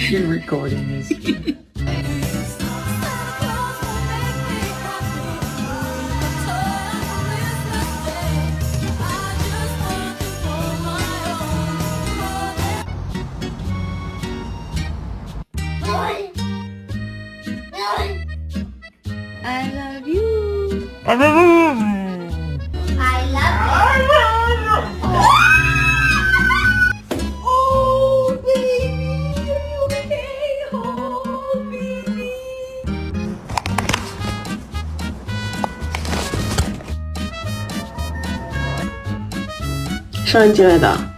You're recording this. I love you. I love Oh, baby, are you okay? Oh, baby.上人进来的。